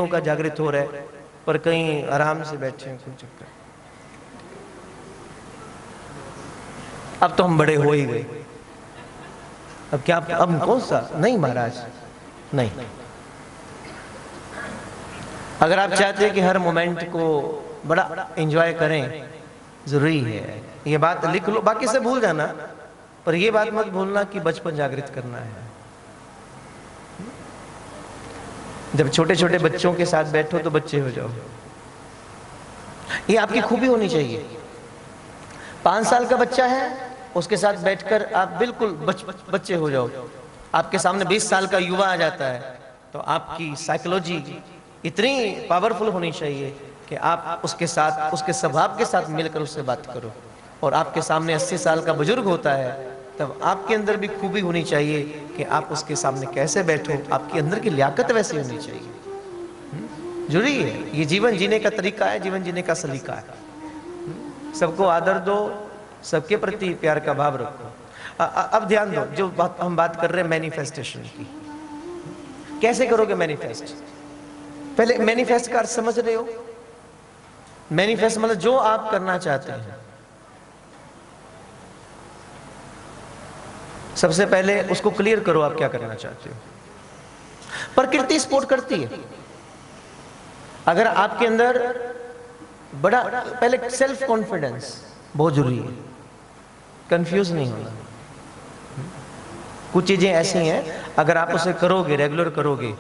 इंद्रियों का जागृत हो रहा है, पर कहीं आराम से बैठे हैं, कोई चक्कर। अब तो हम बड़े हो ही गए, अब क्या, अब कौन सा, नहीं महाराज नहीं। अगर आप चाहते हैं कि हर मोमेंट को बड़ा एंजॉय करें, जरूरी है, ये बात लिख लो, बाकी से भूल जाना, पर ये बात मत भूलना कि बचपन जागृत करना है। जब छोटे छोटे बच्चों के साथ बैठो तो बच्चे हो जाओ, ये आपकी खूबी होनी चाहिए। 5 साल का बच्चा है, उसके साथ बैठकर आप बिल्कुल बच्चे हो जाओ। आपके सामने 20 साल का युवा आ जाता है, तो आपकी साइकोलॉजी इतनी पावरफुल होनी चाहिए कि आप उसके साथ, उसके स्वभाव के साथ मिलकर उससे बात करो। और आपके सामने 80 साल का बुजुर्ग होता है, तब आपके अंदर भी खूबी होनी चाहिए कि आप उसके सामने कैसे बैठो, आपके अंदर की लियाकत वैसी होनी चाहिए। जरूरी है, ये जीवन जीने का तरीका है, जीवन जीने का सलीका है। सबको आदर दो, सबके प्रति प्यार का भाव रखो। अब ध्यान दो, जो बात हम बात कर रहे हैं मैनिफेस्टेशन की, कैसे करोगे मैनिफेस्ट? पहले मैनिफेस्ट का अर्थ समझ रहे हो? मैनिफेस्ट मतलब जो आप करना चाहते हैं, सबसे पहले उसको क्लियर करो, आप क्या करना चाहते हो। प्रकृति सपोर्ट करती है। अगर आपके अंदर बड़ा, पहले सेल्फ कॉन्फिडेंस बहुत जरूरी है, कंफ्यूज नहीं होना। कुछ चीजें ऐसी हैं, अगर आप उसे करोगे, रेगुलर करोगे,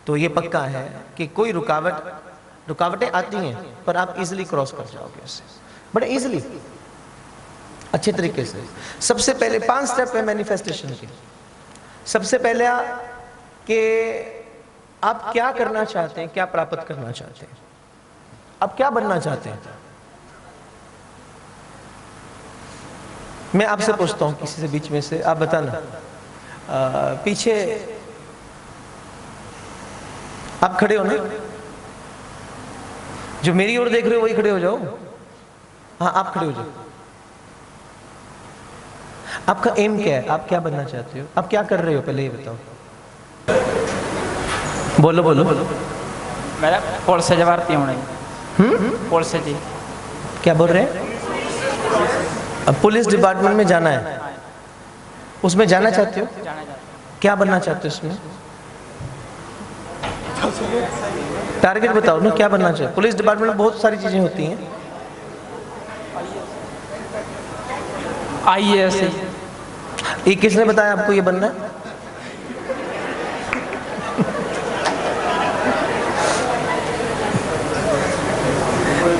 तो ये पक्का है कि कोई रुकावटें आती हैं, पर आप इजीली क्रॉस कर जाओगे उससे, बड़े इजीली, अच्छे तरीके से। सबसे पहले 5 स्टेप है मैनिफेस्टेशन के। सबसे पहले कि आप क्या करना चाहते हैं, क्या प्राप्त करना चाहते हैं, आप क्या बनना चाहते हैं। मैं आपसे पूछता हूं, किसी से बीच में से आप बताना। पीछे आप खड़े हो ना, जो मेरी ओर देख रहे हो वही खड़े हो जाओ। हाँ, आप खड़े हो जाओ। आपका एम क्या है, आप क्या बनना चाहते हो, आप क्या कर रहे हो, पहले ये बताओ। बोलो बोलो। मेरा पुलिस से भर्ती होना है। पुलिस जी। क्या बोल रहे हैं? अब पुलिस डिपार्टमेंट में जाना है, उसमें जाना चाहते हो? क्या बनना चाहते हो उसमें? टारगेट बताओ ना, क्या बनना चाहिए? पुलिस डिपार्टमेंट में बहुत सारी चीजें होती हैं। IAS। ये किसने बताया आपको ये बनना है?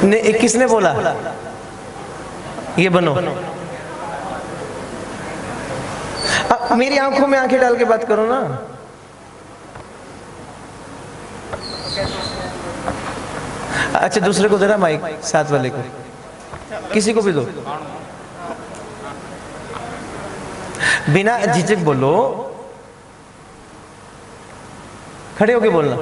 ने किसने बोला ये बनो? मेरी आंखों में आंखें डाल के बात करो ना। अच्छा, दूसरे को देना माइक, साथ वाले को, किसी को भी दो, बिना झिझक बोलो, खड़े होके बोलना।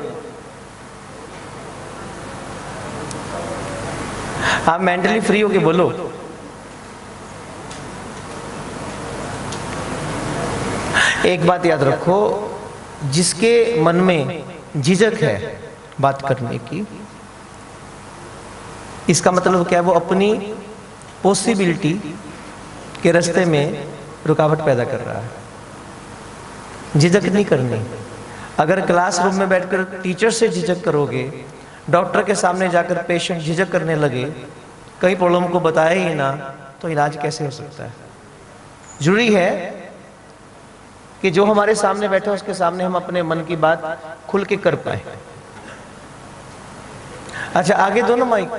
आप मेंटली फ्री होके बोलो। एक बात याद रखो, जिसके मन में झिझक है बात करने की, इसका मतलब क्या है, वो अपनी पॉसिबिलिटी के रास्ते में रुकावट पैदा कर रहा है। झिझक नहीं करनी। अगर क्लासरूम में बैठकर टीचर से झिझक करोगे, डॉक्टर के सामने जाकर पेशेंट झिझक करने लगे, कई प्रॉब्लम को बताए ही ना, तो इलाज कैसे हो सकता है? जरूरी है कि जो हमारे सामने बैठे उसके सामने हम अपने मन की बात खुल के कर पाए। अच्छा, आगे दोनों माइक।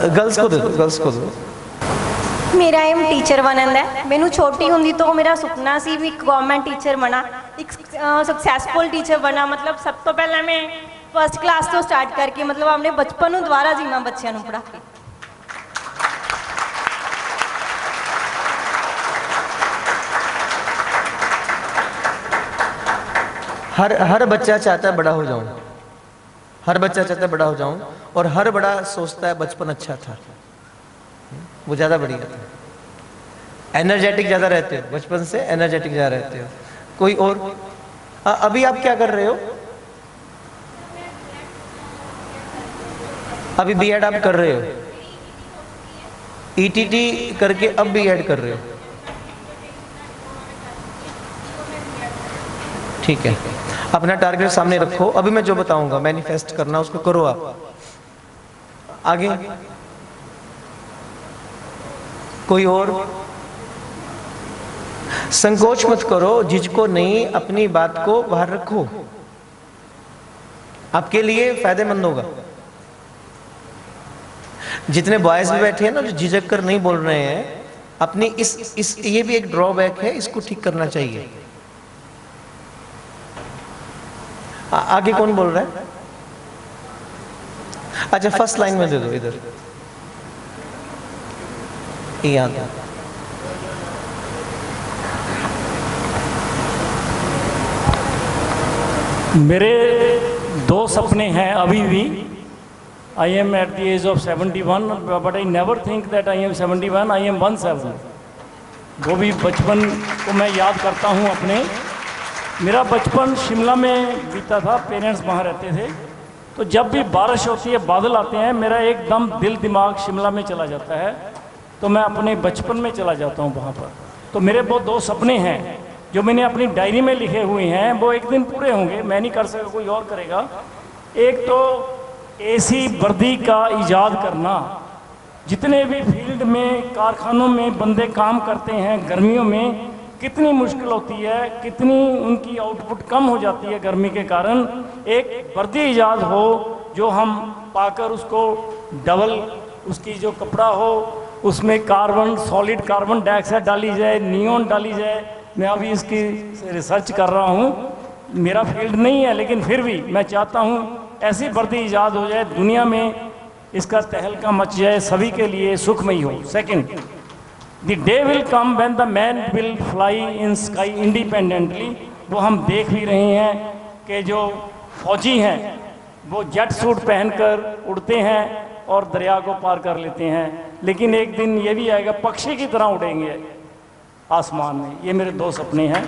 गर्ल्स को दो, गर्ल्स को दो। मेरा एम टीचर बनन दा है। मैनू छोटी हुंदी तो मेरा सुपना सी भी गवर्नमेंट टीचर बना, एक सक्सैसफुल टीचर बना। मतलब सब तो पहले मैं फर्स्ट क्लास तो स्टार्ट करके मतलब अपने बचपन नूं दोबारा जीना बच्चों नूं पढ़ा के। हर बच्चा चाहता है बड़ा हो जाऊं, हर बच्चा चाहता है बड़ा हो जाऊं, और हर बड़ा सोचता है बचपन अच्छा था, वो ज्यादा बढ़िया था। एनर्जेटिक ज़्यादा रहते हो, बचपन से एनर्जेटिक ज़्यादा रहते हो। कोई और? अभी आप क्या कर रहे हो? अभी बीएड आप कर रहे हो, ईटीटी करके अब बीएड कर रहे हो, ठीक है। अपना टारगेट सामने रखो, अभी मैं जो बताऊंगा मैनिफेस्ट करना उसको करो आप। आगे कोई और? संकोच मत करो, झिझको नहीं, अपनी बात को बाहर रखो, आपके लिए फायदेमंद होगा। जितने बॉयज भी बैठे हैं ना जो झिझक कर नहीं बोल रहे हैं, अपनी इस ये भी एक ड्रॉबैक है, इसको ठीक करना चाहिए। आगे कौन बोल रहा है? अच्छा फर्स्ट लाइन में दे दो, इधर यहाँ। मेरे दो सपने हैं अभी भी। I am at the age of 71 but I never think that I am 71, I am 17। वो भी बचपन को मैं याद करता हूँ अपने। मेरा बचपन शिमला में बीता था, पेरेंट्स वहाँ रहते थे। तो जब भी बारिश होती है, बादल आते हैं, मेरा एकदम दिल दिमाग शिमला में चला जाता है, तो मैं अपने बचपन में चला जाता हूँ वहाँ पर। तो मेरे वो दो सपने हैं जो मैंने अपनी डायरी में लिखे हुए हैं, वो एक दिन पूरे होंगे। मैं नहीं कर सका, कोई और करेगा। एक तो ऐसी वर्दी का इजाद करना। जितने भी फील्ड में, कारखानों में बंदे काम करते हैं, गर्मियों में कितनी मुश्किल होती है, कितनी उनकी आउटपुट कम हो जाती है गर्मी के कारण। एक वर्दी इजाद हो जो हम पाकर उसको डबल, उसकी जो कपड़ा हो उसमें कार्बन, सॉलिड कार्बन डाइऑक्साइड डाली जाए, नियॉन डाली जाए। मैं अभी इसकी रिसर्च कर रहा हूँ, मेरा फील्ड नहीं है, लेकिन फिर भी मैं चाहता हूँ ऐसी वर्दी इजाद हो जाए, दुनिया में इसका तहलका मच जाए, सभी के लिए सुखमयी हो। Second, the day will come when the man will fly in sky independently. वो हम देख भी रहे हैं कि जो फौजी हैं वो जेट सूट पहनकर उड़ते हैं और दरिया को पार कर लेते हैं, लेकिन एक दिन ये भी आएगा पक्षी की तरह उड़ेंगे आसमान में। ये मेरे दो सपने हैं,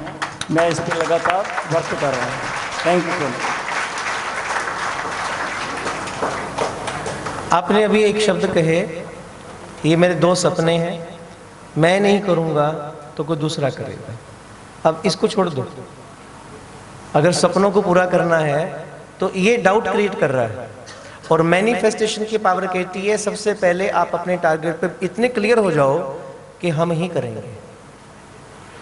मैं इस पर लगातार वर्क कर रहा हूँ। Thank you so much. आपने अभी एक शब्द कहे, ये मेरे दो सपने हैं, मैं नहीं करूंगा तो कोई दूसरा करेगा। अब इसको छोड़ दो। अगर सपनों को पूरा करना है तो ये डाउट क्रिएट कर रहा है। और मैनिफेस्टेशन की पावर कहती है सबसे पहले आप अपने टारगेट पे इतने क्लियर हो जाओ कि हम ही करेंगे।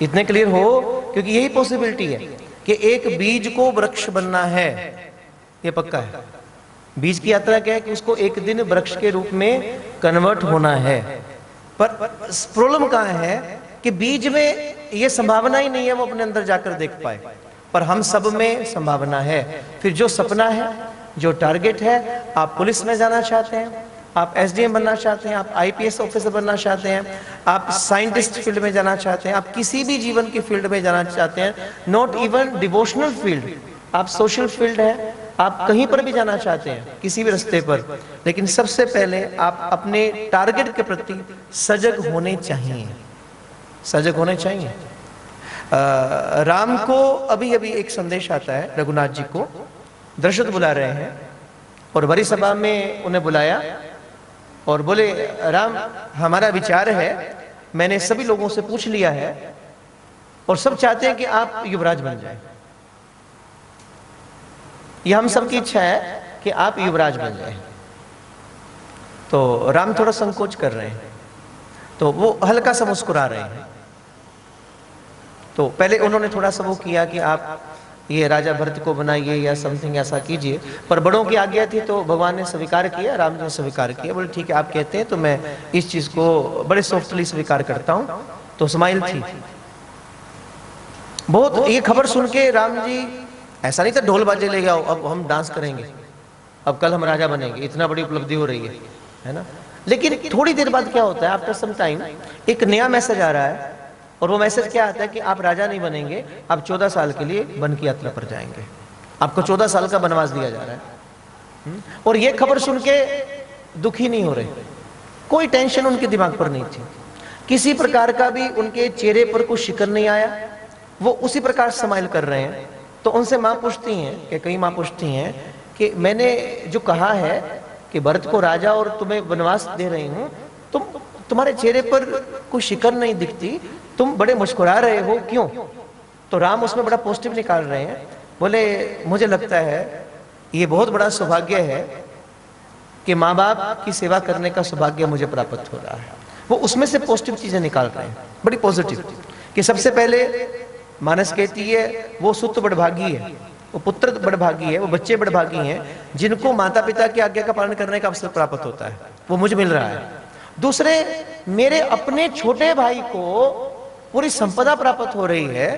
इतने क्लियर हो, क्योंकि यही पॉसिबिलिटी है कि एक बीज को वृक्ष बनना है, ये पक्का है। बीज की यात्रा क्या है कि उसको एक दिन वृक्ष के रूप में कन्वर्ट होना है। पर प्रॉब्लम कहाँ है कि बीज में ये संभावना ही नहीं है वो अपने अंदर जाकर देख पाए, पर हम सब में संभावना है। फिर जो सपना है, जो टारगेट है, आप पुलिस में जाना चाहते हैं, आप एसडीएम बनना चाहते हैं, आप आईपीएस ऑफिसर बनना चाहते हैं, आप साइंटिस्ट फील्ड में जाना चाहते हैं, आप किसी भी जीवन की फील्ड में जाना चाहते हैं, नॉट इवन डिवोशनल फील्ड, आप सोशल फील्ड है, आप कहीं पर भी जाना चाहते हैं, किसी भी रास्ते पर, लेकिन सबसे पहले आप अपने टारगेट के प्रति सजग होने चाहिए। सजग होने चाहिए। राम को अभी अभी एक संदेश आता है, रघुनाथ जी को दशरथ बुला रहे हैं और बड़ी सभा में उन्हें बुलाया और बोले, राम हमारा विचार है, मैंने सभी लोगों से पूछ लिया है और सब चाहते हैं कि आप युवराज बन जाएं। ये हम सबकी इच्छा है कि आप युवराज बन जाएं। तो राम थोड़ा संकोच कर रहे हैं, तो वो हल्का सा मुस्कुरा रहे हैं। तो पहले उन्होंने थोड़ा सा वो किया कि आप ये राजा भरत को बनाइए या समथिंग ऐसा कीजिए, पर बड़ों की आज्ञा थी तो भगवान ने स्वीकार किया, राम जी ने स्वीकार किया। बोले ठीक है आप कहते हैं तो मैं इस चीज को बड़े सॉफ्टली स्वीकार करता हूं। तो स्माइल थी बहुत। ये खबर सुन के राम जी, ऐसा नहीं था ढोल बाजे ले गया अब हम डांस करेंगे, अब कल हम राजा बनेंगे, इतना बड़ी उपलब्धि हो रही है ना। लेकिन थोड़ी देर बाद क्या होता है, आफ्टर सम टाइम एक नया मैसेज आ रहा है और वो मैसेज क्या आता है कि आप राजा नहीं बनेंगे, आप 14 साल के लिए वन की यात्रा पर जाएंगे, आपको 14 साल का वनवास दिया जा रहा है। और ये खबर सुन के दुखी नहीं हो रहे, कोई टेंशन उनके दिमाग पर नहीं थी। किसी प्रकार का भी उनके चेहरे पर कोई शिकन नहीं आया, वो उसी प्रकार स्माइल कर रहे हैं। तो उनसे माँ पूछती हैं कि कई माँ पूछती हैं कि मैंने जो कहा है कि भरत को राजा और तुम्हें वनवास दे रही हूँ, तुम्हारे चेहरे पर कोई शिकन नहीं दिखती, तुम बड़े मुस्कुरा रहे हो, क्यों? तो राम उसमें बड़ा पॉजिटिव निकाल रहे हैं, बोले मुझे लगता है ये बहुत बड़ा सौभाग्य है कि माँ बाप की सेवा करने का सौभाग्य मुझे प्राप्त हो रहा है। वो उसमें से पॉजिटिव चीजें निकाल रहे हैं, बड़ी पॉजिटिव, कि सबसे पहले मानस कहती है वो सुत बड़भागी है, वो पुत्र बड़भागी है, वो बच्चे बड़भागी हैं जिनको माता पिता की आज्ञा का पालन करने का अवसर प्राप्त होता है, वो मुझे मिल रहा है। दूसरे, मेरे अपने छोटे भाई को पूरी संपदा प्राप्त हो रही है,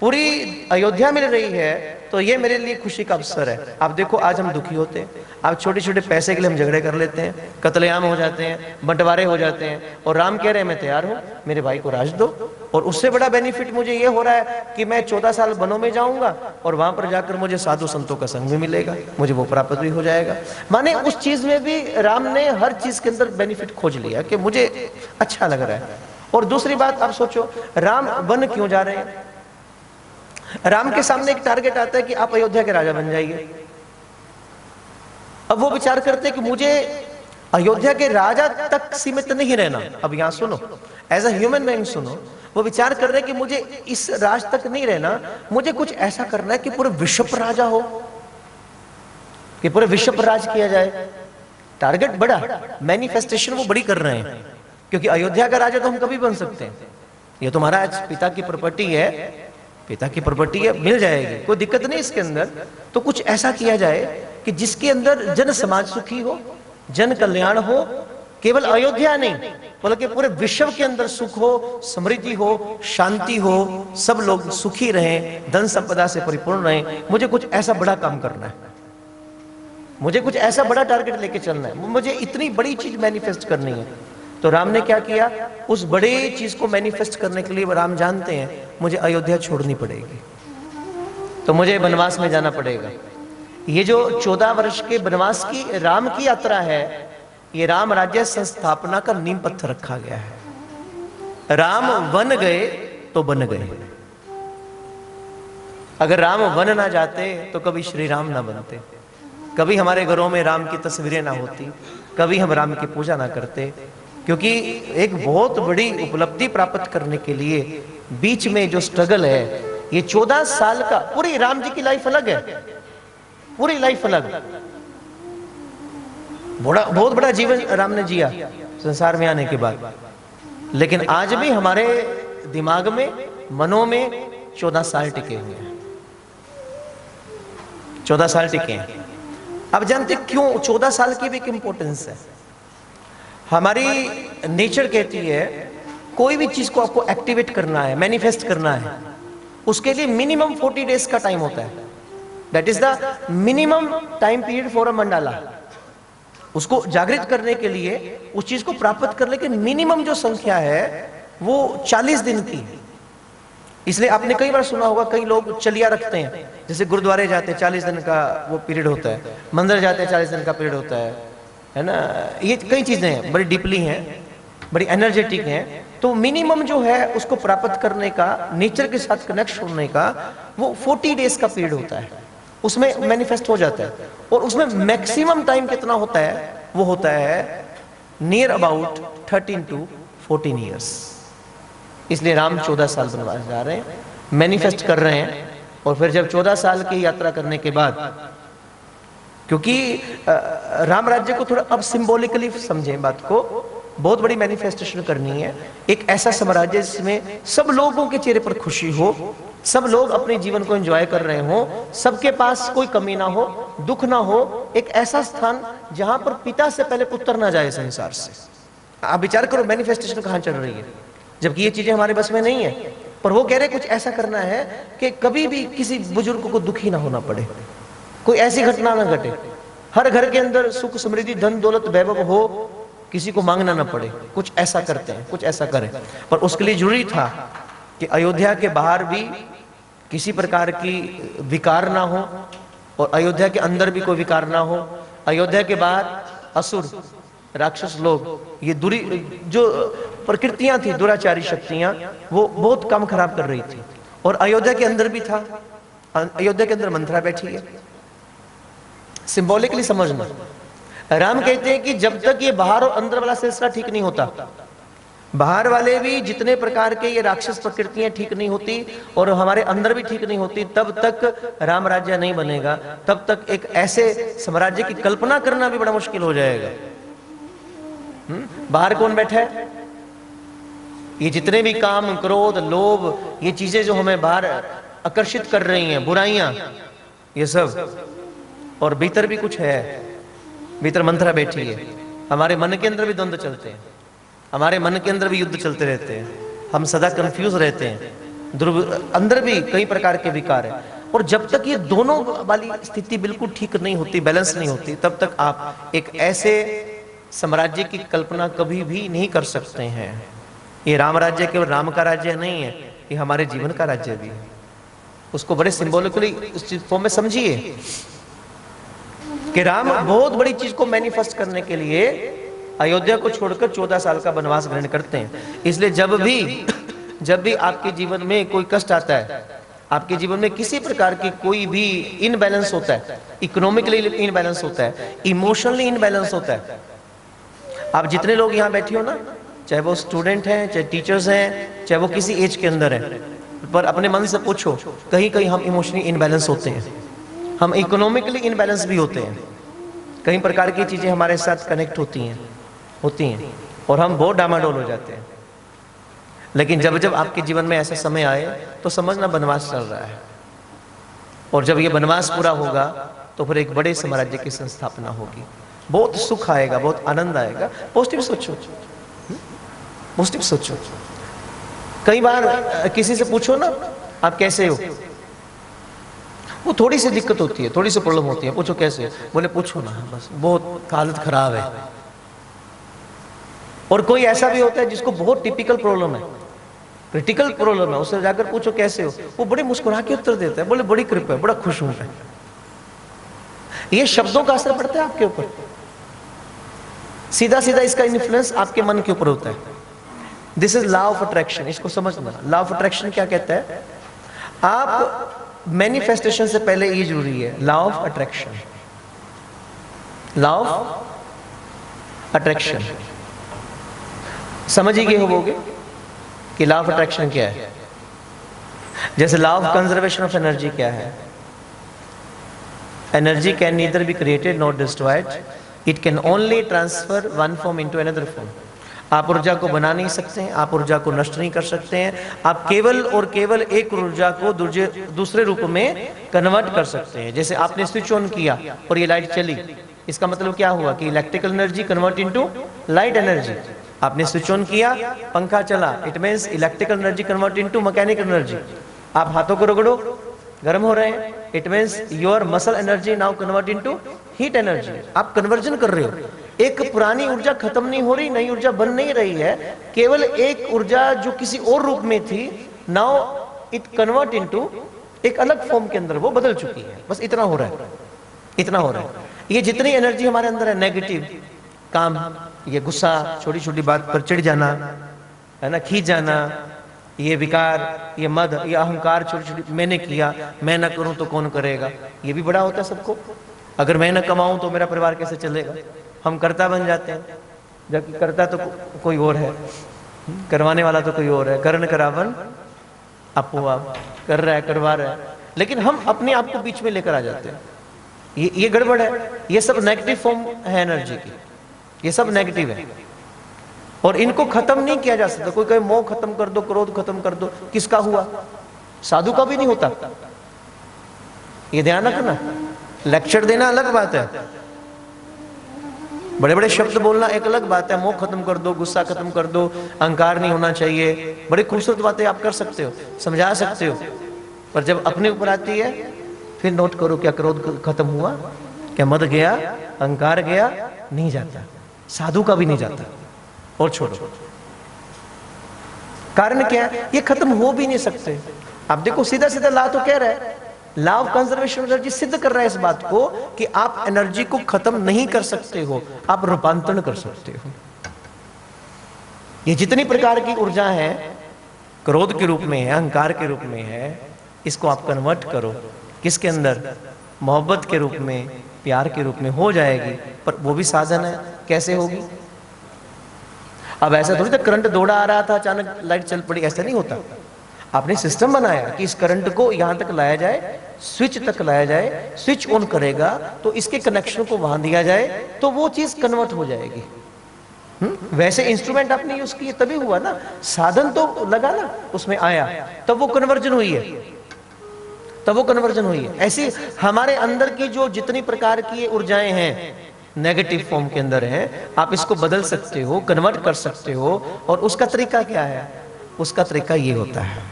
पूरी अयोध्या मिल रही है, तो ये मेरे लिए खुशी का अवसर है। आप देखो आज हम दुखी होते हैं, आप छोटे छोटे पैसे के लिए हम झगड़े कर लेते हैं, कत्लेआम हो जाते हैं, बंटवारे हो जाते हैं, और राम कह रहे हैं मैं तैयार हूं, मेरे भाई को राज दो। और उससे बड़ा बेनिफिट मुझे ये हो रहा है कि मैं 14 साल वनों में जाऊंगा और वहां पर जाकर मुझे साधु संतों का संग भी मिलेगा, मुझे वो प्राप्त भी हो जाएगा। माने उस चीज में भी राम ने हर चीज के अंदर बेनिफिट खोज लिया कि मुझे अच्छा लग रहा है। और दूसरी बात, आप सोचो राम वन क्यों जा रहे हैं? राम के सामने एक टारगेट आता है कि आप अयोध्या के राजा बन जाइए। अब वो विचार करते हैं कि मुझे अयोध्या के राजा तक सीमित नहीं रहना। अब यहां सुनो, एज अ ह्यूमन बीइंग सुनो, वो विचार कर रहे हैं कि मुझे इस राज तक नहीं रहना, मुझे कुछ ऐसा करना है कि पूरे विश्व पर राजा हो, कि पूरे विश्व पर राज किया जाए। टारगेट बड़ा, मैनिफेस्टेशन वो बड़ी कर रहे हैं, क्योंकि अयोध्या का राजा तो हम कभी बन सकते हैं, ये तो महाराज पिता की प्रॉपर्टी है, पिता की प्रॉपर्टी है, मिल जाएगी, कोई दिक्कत नहीं इसके अंदर। तो कुछ ऐसा किया जाए कि जिसके अंदर जन समाज सुखी हो, जन कल्याण हो, केवल अयोध्या नहीं बल्कि पूरे विश्व के अंदर सुख हो, समृद्धि हो, शांति हो, सब लोग सुखी रहें, धन संपदा से परिपूर्ण रहें। मुझे कुछ ऐसा बड़ा काम करना है, मुझे कुछ ऐसा बड़ा टारगेट लेके चलना है, मुझे इतनी बड़ी चीज मैनिफेस्ट करनी है। तो राम ने क्या किया, उस बड़े चीज को मैनिफेस्ट करने के लिए राम जानते हैं मुझे अयोध्या छोड़नी पड़ेगी, तो मुझे वनवास में जाना पड़ेगा। ये जो 14 वर्ष के वनवास की राम की यात्रा है, ये राम राज्य संस्थापना का नींव पत्थर रखा गया है। राम वन गए तो बन गए, अगर राम वन ना जाते तो कभी श्री राम ना बनते, कभी हमारे घरों में राम की तस्वीरें ना होती, कभी हम राम की पूजा ना करते। क्योंकि एक बहुत बड़ी उपलब्धि प्राप्त करने के लिए बीच में जो स्ट्रगल है, ये 14 साल का, पूरी राम जी की लाइफ अलग है, पूरी लाइफ अलग, बहुत बड़ा जीवन राम ने जिया संसार में आने के बाद। लेकिन आज भी हमारे दिमाग में, मनों में 14 साल टिके हुए हैं, 14 साल टिके हैं। अब जानते क्यों 14 साल की भी एक इंपॉर्टेंस है। हमारी नेचर कहती है कोई भी चीज को आपको एक्टिवेट करना है, मैनिफेस्ट करना है, उसके लिए मिनिमम 40 डेज का टाइम होता है। That is the minimum time period for a mandala. उसको जागृत करने के लिए, उस चीज को प्राप्त करने की मिनिमम जो संख्या है वो 40 दिन की है। इसलिए आपने कई बार सुना होगा, कई लोग चलिया रखते हैं, जैसे गुरुद्वारे जाते हैं 40 दिन का वो पीरियड होता है, मंदिर जाते हैं 40 दिन का पीरियड होता है ना। ये कई चीजें हैं, बड़ी डीपली हैं, बड़ी एनर्जेटिक हैं। तो मिनिमम जो है उसको प्राप्त करने का, नेचर के साथ कनेक्ट होने का, वो 40 डेज का पीरियड होता है, उसमें मैनिफेस्ट हो जाता है। और उसमें मैक्सिमम टाइम कितना होता है, वो होता है नियर अबाउट 13 to 14 ईयर्स। इसलिए राम 14 साल वनवास जा रहे हैं, मैनिफेस्ट कर रहे हैं। और फिर जब 14 साल की यात्रा करने के बाद, क्योंकि राम राज्य को थोड़ा अब सिंबॉलिकली समझें बात को, बहुत बड़ी मैनिफेस्टेशन करनी है। एक ऐसा साम्राज्य जिसमें सब लोगों के चेहरे पर खुशी हो, सब लोग अपने जीवन को एंजॉय कर रहे हो, सबके पास कोई कमी ना हो, दुख ना हो। एक ऐसा स्थान जहां पर पिता से पहले पुत्र ना जाए संसार से। आप विचार करो मैनिफेस्टेशन कहां चल रही है, जबकि ये चीजें हमारे बस में नहीं है। पर वो कह रहे कुछ ऐसा करना है कि कभी भी किसी बुजुर्ग को दुखी ना होना पड़े, कोई ऐसी घटना ना घटे, हर घर के अंदर सुख समृद्धि धन दौलत वैभव हो, किसी को मांगना ना पड़े। कुछ ऐसा करते हैं, कुछ ऐसा करें। पर उसके लिए जरूरी था कि अयोध्या के बाहर भी किसी प्रकार की विकार ना हो और अयोध्या के अंदर भी कोई विकार ना हो। अयोध्या के बाहर असुर, राक्षस लोग, ये दूरी जो प्रकृतियां थी, दुराचारी शक्तियां, वो बहुत काम खराब कर रही थी। और अयोध्या के अंदर भी था, अयोध्या के अंदर मंथरा बैठी है। सिंबॉलिकली समझना, राम कहते हैं कि जब तक ये बाहर और अंदर वाला सिलसिला ठीक नहीं होता, बाहर वाले भी जितने प्रकार के ये राक्षस प्रकृतियां ठीक नहीं होती और हमारे अंदर भी ठीक नहीं होती, तब तक राम राज्य नहीं बनेगा। तब तक एक ऐसे साम्राज्य की कल्पना करना भी बड़ा मुश्किल हो जाएगा। बाहर कौन बैठा है? ये जितने भी काम, क्रोध, लोभ, ये चीजें जो हमें बाहर आकर्षित कर रही हैं, बुराइयां, ये सब, और भीतर भी कुछ है। भीतर मंथरा बैठी है। हमारे मन के अंदर भी द्वंद्व चलते हैं, हमारे मन के अंदर भी युद्ध चलते रहते हैं, हम सदा कंफ्यूज रहते हैं, अंदर भी कई प्रकार के विकार है। और जब तक ये दोनों वाली स्थिति बिल्कुल ठीक नहीं होती, बैलेंस नहीं होती, तब तक आप एक ऐसे साम्राज्य की कल्पना कभी भी नहीं कर सकते हैं। ये राम राज्य केवल राम का राज्य नहीं है, ये हमारे जीवन का राज्य भी है। उसको बड़े सिंबॉलिकली उस फॉर्म में समझिए कि राम बहुत बड़ी चीज को मैनिफेस्ट करने के लिए अयोध्या को छोड़कर 14 साल का वनवास ग्रहण करते हैं। इसलिए जब भी आपके जीवन में कोई कष्ट आता है, आपके जीवन में किसी प्रकार की कोई भी इनबैलेंस होता है, इकोनॉमिकली इनबैलेंस होता है, इमोशनली इनबैलेंस होता है, आप जितने लोग यहाँ बैठे हो ना, चाहे वो स्टूडेंट हैं, चाहे टीचर्स हैं, चाहे वो किसी एज के अंदर हैं, पर अपने मन से पूछो, कहीं कहीं हम इमोशनली इनबैलेंस होते हैं, हम इकोनॉमिकली इनबैलेंस भी होते हैं, कई प्रकार की चीजें हमारे साथ कनेक्ट होती हैं और हम बहुत डामाडोल हो जाते हैं। लेकिन जब जब आपके जीवन में ऐसा समय आए तो समझना वनवास चल रहा है, और जब ये वनवास पूरा होगा तो फिर एक बड़े साम्राज्य की संस्थापना होगी, बहुत सुख आएगा, बहुत आनंद आएगा। पॉजिटिव सोचो, पॉजिटिव सोचो। कई बार किसी से पूछो ना, आप कैसे हो, वो थोड़ी सी दिक्कत होती है, थोड़ी सी प्रॉब्लम होती है, पूछो कैसे, बोले पूछो ना, बस बहुत हालत खराब है। और कोई ऐसा भी होता है जिसको बहुत टिपिकल प्रॉब्लम है, क्रिटिकल प्रॉब्लम है, उससे जाकर पूछो कैसे हो, वो बड़े मुस्कुरा के उत्तर देता है, बोले बड़ी कृपा है, बड़ा खुश हूं मैं। ये शब्दों का असर पड़ता है आपके ऊपर, सीधा सीधा इसका इन्फ्लुएंस आपके मन के ऊपर होता है। This is law of attraction, इसको समझना। लॉ ऑफ अट्रैक्शन क्या कहता है? आप मैनिफेस्टेशन से पहले ये जरूरी है, law of attraction, law of attraction समझ ही गए होगे कि लॉ ऑफ अट्रैक्शन क्या है। जैसे law of conservation of energy क्या है? Energy can neither be created not destroyed, it can only transfer one form into another form. आप ऊर्जा को बना नहीं सकते हैं, आप ऊर्जा को नष्ट नहीं कर सकते हैं, आप केवल और केवल एक ऊर्जा को दूसरे रूप में कन्वर्ट कर सकते हैं। जैसे आपने स्विच ऑन किया और ये लाइट चली, इसका मतलब क्या हुआ कि electrical energy convert into light energy. आपने स्विच ऑन किया, पंखा चला, it means electrical energy convert into mechanical energy. आप हाथों को रगड़ो, गर्म हो रहे हैं, it means your muscle energy now convert into heat energy. आप कन्वर्जन कर रहे हो, एक पुरानी ऊर्जा खत्म नहीं हो रही, नई ऊर्जा बन नहीं रही है, केवल एक ऊर्जा जो किसी और रूप में थी, नाउ इट कन्वर्ट इनटू एक अलग फॉर्म के अंदर वो बदल चुकी है। बस इतना हो रहा है, इतना हो रहा है। ये जितनी एनर्जी हमारे अंदर है, नेगेटिव काम, ये गुस्सा, छोटी छोटी बात पर चिढ़ जाना है ना, खींच जाना, ये विकार, ये मद, ये अहंकार, छोटी छोटी, मैंने किया, मैं ना करूं तो कौन करेगा, ये भी बड़ा होता है सबको। अगर मैं ना कमाऊं तो मेरा परिवार कैसे चलेगा, हम कर्ता बन जाते हैं, जबकि कर्ता तो कोई और है, करवाने वाला तो कोई और है। करण करावन आपो आप कर रहा है, करवा रहा है, लेकिन हम अपने आप को बीच में लेकर आ जाते हैं। ये गड़बड़ है। ये सब नेगेटिव फॉर्म है एनर्जी की, ये सब नेगेटिव है और इनको खत्म नहीं किया जा सकता। कोई कहे मोह खत्म कर दो, क्रोध खत्म कर दो, किसका हुआ? साधु का भी नहीं होता। ये ध्यान रखना। लेक्चर देना अलग बात है, बड़े बड़े शब्द बोलना एक अलग बात है। मोह खत्म कर दो, गुस्सा खत्म कर दो, अहंकार नहीं होना चाहिए, बड़ी खूबसूरत बातें आप कर सकते हो, समझा सकते हो, पर जब अपने ऊपर आती है फिर नोट करो, क्या क्रोध खत्म हुआ, क्या मद गया, अहंकार गया? नहीं जाता, साधु का भी नहीं जाता। और छोड़ो, कारण क्या है? ये खत्म हो भी नहीं सकते। आप देखो, सीधा सीधा ला तो कह रहा है, लॉ ऑफ कंजर्वेशन एनर्जी सिद्ध कर रहा है इस बात को कि आप एनर्जी को खत्म नहीं कर सकते हो, आप रूपांतरण कर सकते हो। ये जितनी प्रकार की ऊर्जा है, क्रोध के रूप में है, अहंकार के रूप में है, इसको आप कन्वर्ट करो किसके अंदर? मोहब्बत के रूप में, प्यार के रूप में हो जाएगी। पर वो भी साधन है, कैसे होगी? अब ऐसा थोड़ी था करंट दौड़ा आ रहा था अचानक लाइट चल पड़ी, ऐसा नहीं होता। आपने सिस्टम बनाया कि इस करंट को यहां तक लाया जाए, स्विच तक लाया जाए, स्विच ऑन करेगा तो इसके कनेक्शन को वहां दिया जाए तो वो चीज कन्वर्ट हो जाएगी। वैसे इंस्ट्रूमेंट आपने यूज किए तभी हुआ ना, साधन तो लगा ना, उसमें आया तब वो कन्वर्जन हुई है, तब वो कन्वर्जन हुई है। ऐसी हमारे अंदर की जो जितनी प्रकार की ऊर्जाएं हैं नेगेटिव फॉर्म के अंदर है, आप इसको बदल सकते हो, कन्वर्ट कर सकते हो। और उसका तरीका क्या है? उसका तरीका ये होता है,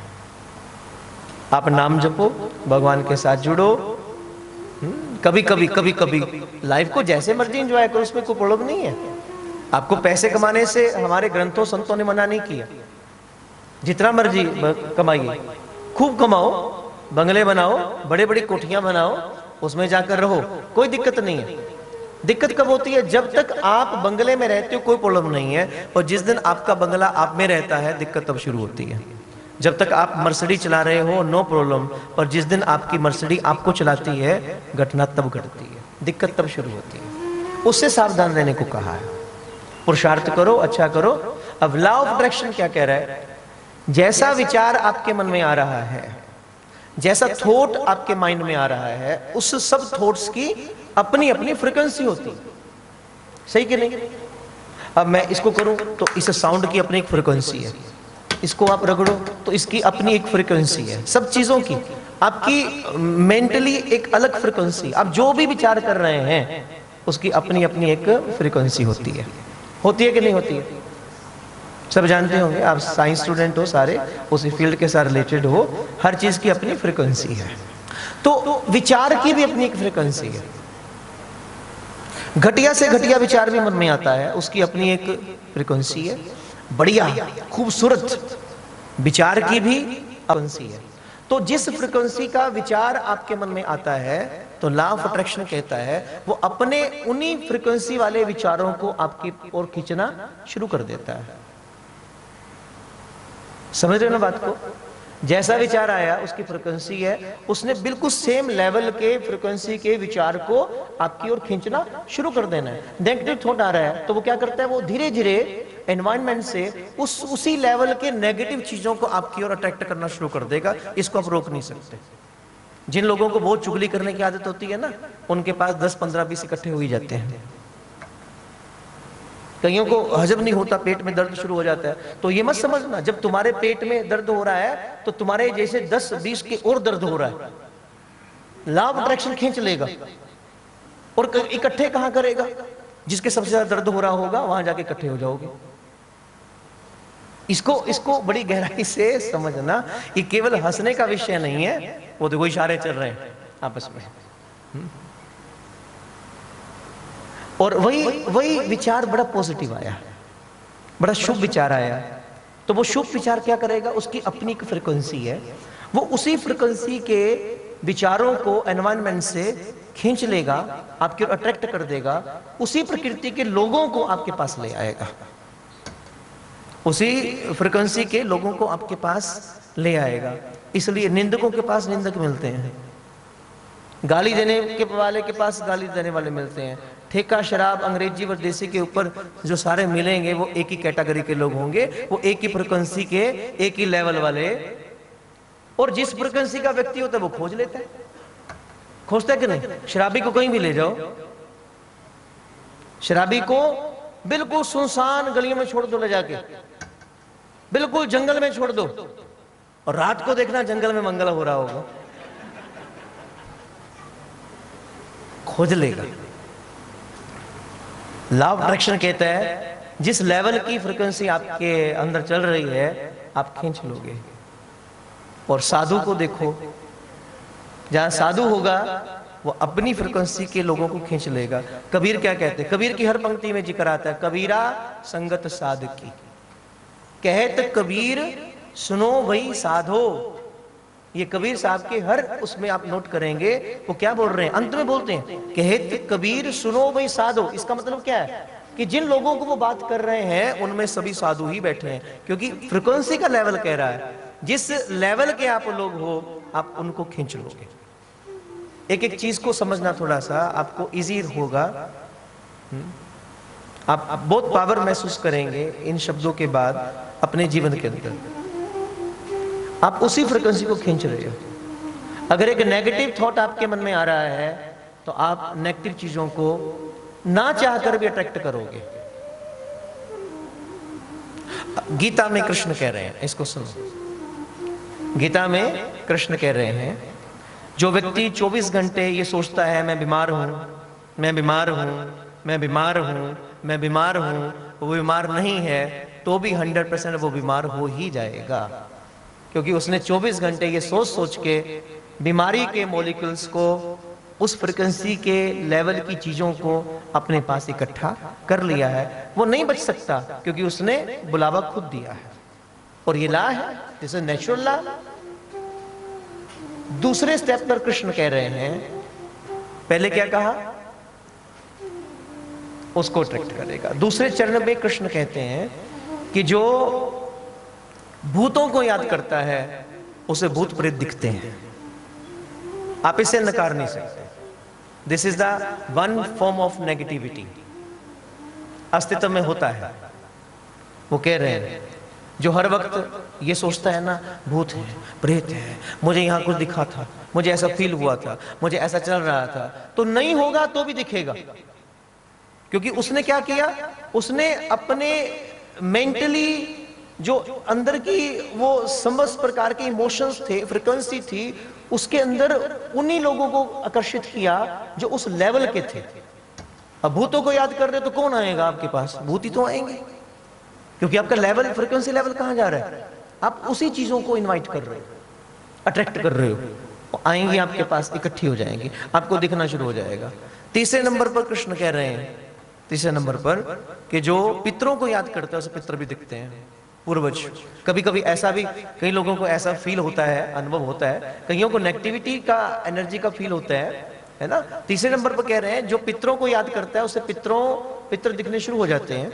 आप नाम जपो, भगवान के साथ जुड़ो। कभी कभी लाइफ को जैसे मर्जी एंजॉय करो, उसमें कोई प्रॉब्लम नहीं है। आपको पैसे कमाने से हमारे ग्रंथों संतों ने मना नहीं किया। जितना मर्जी कमाइए, खूब कमाओ, बंगले बनाओ, बड़े बड़ी कोठियां बनाओ, उसमें जाकर रहो, कोई दिक्कत नहीं है। दिक्कत कब होती है? जब तक आप बंगले में रहते हो कोई प्रॉब्लम नहीं है, और जिस दिन आपका बंगला आप में रहता है दिक्कत तब शुरू होती है। जब तक आप मर्सिडी चला रहे हो नो प्रॉब्लम, पर जिस दिन आपकी मर्सिडी आपको चलाती है घटना तब घटती है, दिक्कत तब शुरू होती है। उससे सावधान रहने को कहा है। पुरुषार्थ करो, अच्छा करो। अब लॉ ऑफ अट्रैक्शन क्या कह रहा है? जैसा विचार आपके मन में आ रहा है, जैसा थॉट आपके माइंड में आ रहा है, उस सब थॉट्स की अपनी अपनी फ्रीक्वेंसी होती है, सही कि नहीं? अब मैं इसको करूं तो इस साउंड की अपनी एक फ्रीक्वेंसी है, इसको आप रगड़ो तो इसकी अपनी एक फ्रीक्वेंसी है। सब चीजों की आपकी मेंटली एक अलग फ्रीक्वेंसी, आप जो भी विचार कर रहे हैं उसकी अपनी अपनी एक फ्रीक्वेंसी होती है। होती है कि नहीं होती है? सब जानते होंगे, आप साइंस स्टूडेंट हो, सारे उसी फील्ड के साथ रिलेटेड हो, हर चीज की अपनी फ्रीक्वेंसी है। तो विचार की भी अपनी एक फ्रीक्वेंसी है। घटिया से घटिया विचार भी मन में आता है, उसकी अपनी एक फ्रीक्वेंसी है। बढ़िया खूबसूरत विचार की भी फ्रीक्वेंसी है। तो जिस फ्रीक्वेंसी का विचार आपके मन में आता है, तो लॉ ऑफ अट्रैक्शन कहता है वो अपने उन्हीं फ्रीक्वेंसी वाले विचारों को आपकी ओर खींचना शुरू कर देता है। समझ रहे हो ना बात को? जैसा विचार आया उसकी फ्रीक्वेंसी है, उसने बिल्कुल सेम लेवल के फ्रीक्वेंसी के विचार को आपकी ओर खींचना शुरू कर देना है। नेगेटिव थॉट आ रहा है तो वो क्या करता है? वो धीरे धीरे एनवायरनमेंट से उसी लेवल के नेगेटिव चीजों को आपकी ओर अट्रैक्ट करना शुरू कर देगा। इसको आप रोक नहीं सकते। जिन लोगों को बहुत चुगली करने की आदत होती है ना, उनके पास 10, 15, 20 इकट्ठे हो ही जाते हैं। कईयों को हजम नहीं होता, पेट में दर्द शुरू हो जाता है। तो ये मत समझना जब तुम्हारे पेट में दर्द हो रहा है तो तुम्हारे जैसे 10, 20 के और दर्द हो रहा है। लॉ ऑफ अट्रैक्शन खींच लेगा और इकट्ठे कहां करेगा? जिसके सबसे ज्यादा दर्द हो रहा होगा वहां जाके इकट्ठे हो जाओगे। इसको बड़ी गहराई से समझना। ये केवल हंसने का विषय नहीं है। वो देखो इशारे चल रहे हैं आपस में। और वही विचार बड़ा पॉजिटिव आया, बड़ा शुभ विचार आया, तो वो शुभ विचार क्या करेगा? उसकी अपनी एक फ्रीक्वेंसी है, वो उसी फ्रीक्वेंसी के विचारों को एनवायरनमेंट से खींच लेगा, आपके ओर अट्रैक्ट कर देगा, उसी प्रकृति के लोगों को आपके पास ले आएगा, उसी फ्रीक्वेंसी के लोगों को आपके पास ले आएगा। इसलिए निंदकों के पास निंदक मिलते हैं, गाली देने के वाले के पास गाली देने वाले मिलते हैं। ठेका शराब अंग्रेजी व देसी के ऊपर जो सारे मिलेंगे वो एक ही कैटेगरी के लोग होंगे, वो एक ही फ्रीक्वेंसी के, एक ही लेवल वाले। और जिस फ्रीक्वेंसी का व्यक्ति होता है वो खोज लेता है। खोजता है कि नहीं? शराबी को कहीं भी ले जाओ, शराबी को बिल्कुल सुनसान गलियों में छोड़ दो, ले जाके बिल्कुल जंगल में छोड़ दो, और रात को देखना जंगल में मंगल हो रहा होगा, खोज लेगा। लॉ ऑफ अट्रैक्शन कहता है जिस लेवल की फ्रीक्वेंसी आपके अंदर चल रही है आप खींच लोगे। और साधु को देखो, जहां साधु होगा वो अपनी फ्रीक्वेंसी के लोगों को खींच लेगा। कबीर क्या कहते हैं? कबीर की हर पंक्ति में जिक्र आता है, कबीरा संगत साध की, कहत कबीर सुनो वही साधो। ये कबीर साहब के हर उसमें आप नोट करेंगे वो क्या बोल रहे हैं, अंत में बोलते हैं कहत कबीर सुनो वही साधो। इसका मतलब क्या है? कि जिन लोगों को वो बात कर रहे हैं उनमें सभी साधु ही बैठे हैं, क्योंकि फ्रिक्वेंसी का लेवल कह रहा है जिस लेवल के आप लोग हो आप उनको खींच लोगे। एक एक चीज को समझना थोड़ा सा आपको इजी होगा। आप बहुत पावर महसूस करेंगे इन शब्दों के बाद अपने जीवन के अंदर। आप उसी फ्रिक्वेंसी को खींच रहे हो। अगर एक नेगेटिव थॉट आपके मन में आ रहा है तो आप नेगेटिव चीजों को ना चाहकर भी अट्रैक्ट करोगे। गीता में कृष्ण कह रहे हैं, इसको सुनो। गीता में कृष्ण कह रहे हैं जो व्यक्ति 24 घंटे ये सोचता है मैं बीमार हूं, मैं बीमार हूं, मैं बीमार हूं, मैं बीमार हूं, वो बीमार नहीं है तो भी 100% वो बीमार हो ही जाएगा, क्योंकि उसने 24 घंटे ये सोच सोच के बीमारी के मॉलिक्यूल्स को, उस फ्रिक्वेंसी के लेवल की चीजों को अपने पास इकट्ठा कर लिया है। वो नहीं बच सकता क्योंकि उसने बुलावा खुद दिया है और ये ला है, दिस इज नेचुरल ला। दूसरे स्टेप पर कृष्ण कह रहे हैं, पहले क्या कहा, उसको अट्रैक्ट करेगा। दूसरे चरण में कृष्ण कहते हैं कि जो भूतों को याद करता है उसे भूत प्रेत दिखते हैं। आप इसे नकार नहीं सकते। This is the one form of negativity, अस्तित्व में होता है। वो कह रहे हैं जो हर वक्त ये सोचता है ना भूत है, प्रेत है, मुझे यहां कुछ दिखा था, मुझे ऐसा फील हुआ था, मुझे ऐसा चल रहा था, तो नहीं होगा तो भी दिखेगा, क्योंकि उसने क्या किया, उसने अपने मेंटली जो अंदर की वो समस्त प्रकार के इमोशंस थे, फ्रिक्वेंसी थी, उसके अंदर उन्हीं लोगों को आकर्षित किया जो उस लेवल के थे। अब भूतों को याद कर रहे तो कौन आएगा आपके पास, भूत ही तो आएंगे, क्योंकि आपका लेवल, फ्रिक्वेंसी लेवल कहां जा रहा है, आप उसी चीजों को इनवाइट कर रहे हो, अट्रैक्ट कर रहे हो, आएंगी आपके पास, इकट्ठी हो जाएंगी, आपको दिखना शुरू हो जाएगा। तीसरे नंबर पर कृष्ण कह रहे हैं, तीसरे नंबर पर कि जो पितरों को याद करता है उसे पितर भी दिखते हैं, पूर्वज। कभी कभी ऐसा भी कई लोगों को ऐसा फील होता है, अनुभव होता है, कईयों को नेगेटिविटी का, एनर्जी का फील होता है ना। तीसरे नंबर पर कह रहे हैं जो पितरों को याद करता है उसे पितर दिखने शुरू हो जाते हैं।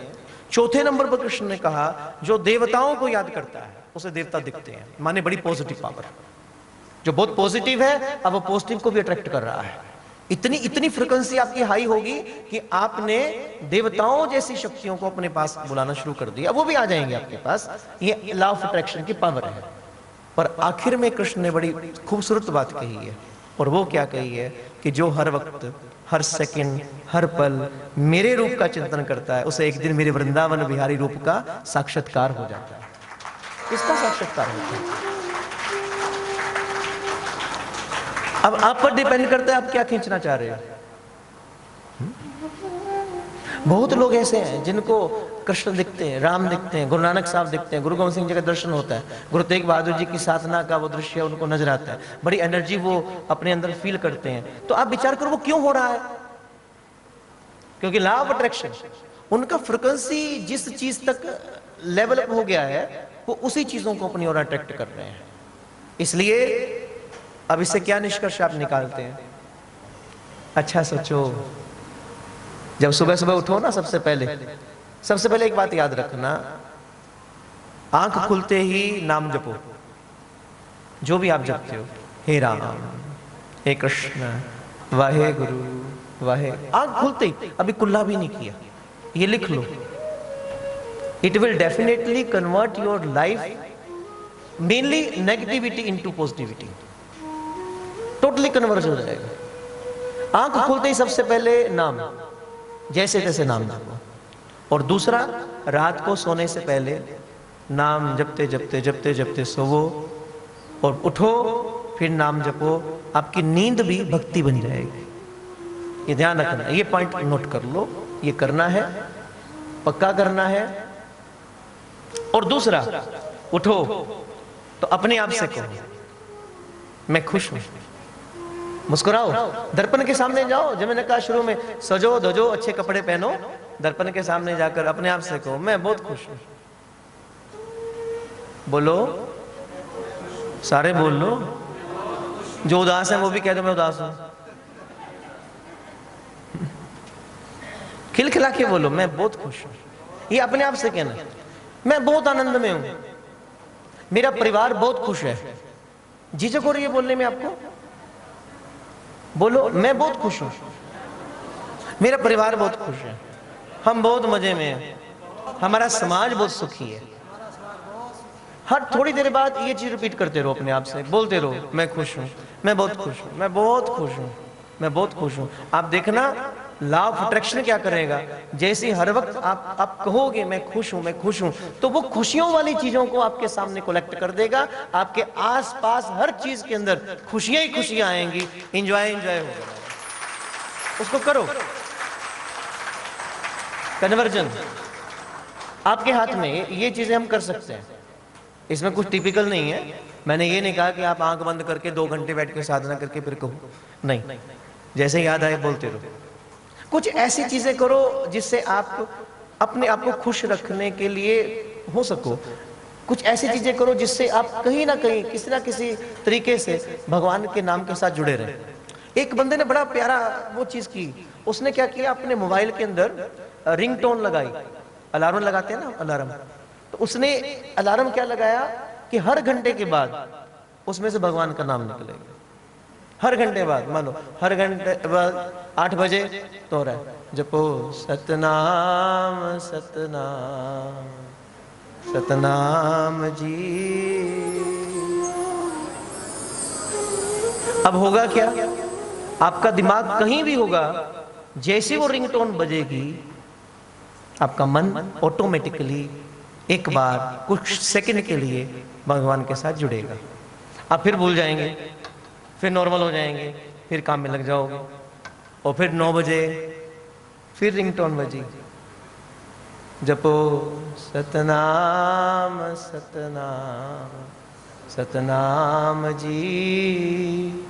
चौथे नंबर पर कृष्ण ने कहा जो देवताओं को याद करता है उसे देवता दिखते हैं, माने बड़ी पॉजिटिव पावर, जो बहुत पॉजिटिव है अब वो पॉजिटिव को भी अट्रैक्ट कर रहा है। इतनी फ्रिक्वेंसी आपकी हाई होगी कि आपने देवताओं जैसी शक्तियों को अपने पास बुलाना शुरू कर दिया, वो भी आ जाएंगे आपके पास। ये लॉ ऑफ अट्रैक्शन की पावर है। पर आखिर में कृष्ण ने बड़ी खूबसूरत बात कही है, और वो क्या कही है कि जो हर वक्त, हर सेकंड, हर पल मेरे रूप का चिंतन करता है उसे एक दिन मेरे वृंदावन बिहारी रूप का साक्षात्कार हो जाता है। किसका साक्षात्कार होता है? अब आप पर डिपेंड करता है आप क्या खींचना चाह रहे हो। बहुत लोग ऐसे हैं जिनको कृष्ण दिखते हैं, राम दिखते हैं, गुरु नानक साहब दिखते हैं, गुरु गोविंद सिंह जी का दर्शन होता है, गुरु तेग बहादुर जी की साधना का वो दृश्य उनको नजर आता है, बड़ी एनर्जी वो अपने अंदर फील करते हैं। तो आप विचार करो वो क्यों हो रहा है, क्योंकि लॉ ऑफ अट्रैक्शन, उनका फ्रिक्वेंसी जिस चीज तक लेवल अप हो गया है वो उसी चीजों को अपनी ओर अट्रैक्ट कर रहे हैं। इसलिए अब इससे क्या निष्कर्ष आप निकालते हैं? अच्छा सोचो, जब सुबह सुबह उठो ना, सबसे पहले एक बात याद रखना, आंख खुलते ही नाम जपो, जो भी आप जपते हो, हे राम, हे कृष्ण, वाहे गुरु, वाहे, आंख खुलते ही, अभी कुल्ला भी नहीं किया, ये लिख लो। It will definitely convert your life mainly negativity into positivity, totally convert हो जाएगा। आंख खुलते ही सबसे पहले नाम, जैसे तैसे नाम जपो, और दूसरा रात को सोने से पहले नाम जपते जपते जपते जपते सोवो, और उठो फिर नाम जपो, आपकी नींद भी भक्ति बन जाएगी। ये ध्यान रखना, ये पॉइंट नोट कर लो, ये करना है, पक्का करना है। और दूसरा, उठो तो अपने आप से कहो मैं खुश हूं, मुस्कुराओ, दर्पण के सामने जाओ, जब मैंने कहा शुरू में सजो धजो अच्छे कपड़े पहनो, दर्पण के सामने जाकर अपने आप से कहो मैं बहुत खुश हूं। बोलो, सारे बोल लो, जो उदास है वो भी कह दो मैं उदास हूं। खिलखिला के बोलो मैं बहुत खुश हूं। ये अपने आप से कहना, मैं बहुत आनंद में हूं, मेरा परिवार बहुत खुश है। झिझक हो रही है बोलने में आपको? बोलो मैं बहुत खुश हूं, मेरा परिवार बहुत खुश है, हम बहुत मजे में हैं, हमारा समाज बहुत सुखी है। हर थोड़ी देर बाद ये चीज रिपीट करते रहो अपने आप से, बोलते रहो मैं खुश हूं, मैं बहुत खुश हूं, मैं बहुत खुश हूं, मैं बहुत खुश हूं। आप देखना लॉ ऑफ अट्रैक्शन क्या करेगा, जैसे हर वक्त आप कहोगे मैं खुश हूं, मैं खुश हूं, तो वो खुशियों वाली चीजों को आपके सामने कलेक्ट कर देगा। आपके आसपास हर चीज के अंदर खुशियां ही खुशियां आएंगी, एंजॉय एंजॉय होगा। उसको करो। कन्वर्जन आपके हाथ में, ये चीजें हम कर सकते हैं, इसमें कुछ टिपिकल नहीं है। मैंने ये नहीं कहा कि आप आंख बंद करके 2 घंटे बैठ के साधना करके फिर कहो, नहीं, जैसे याद आए बोलते रहो। कुछ ऐसी चीजें करो जिससे आप अपने आप को खुश रखने के लिए हो सको। कुछ ऐसी चीजें करो जिससे आप कहीं ना कहीं किसी ना किसी तरीके से भगवान के नाम के साथ जुड़े रहे। एक बंदे ने बड़ा प्यारा वो चीज की, उसने क्या किया, अपने मोबाइल के अंदर रिंगटोन लगाई, अलार्म लगाते हैं ना अलार्म, तो उसने अलार्म क्या लगाया कि हर घंटे के बाद उसमें से भगवान का नाम निकलेगा। हर घंटे बाद, मान लो हर घंटे बाद 8 बजे तो रहा है, जपो सतनाम सतनाम सतनाम जी। अब होगा क्या, आपका दिमाग कहीं भी होगा, जैसे वो रिंगटोन बजेगी आपका मन ऑटोमेटिकली एक बार कुछ सेकंड के लिए भगवान के साथ जुड़ेगा। आप फिर भूल जाएंगे, फिर नॉर्मल हो जाएंगे, फिर काम में लग जाओगे, और फिर 9 बजे फिर रिंगटोन बजी, जपो सतनाम सतनाम सतनाम जी,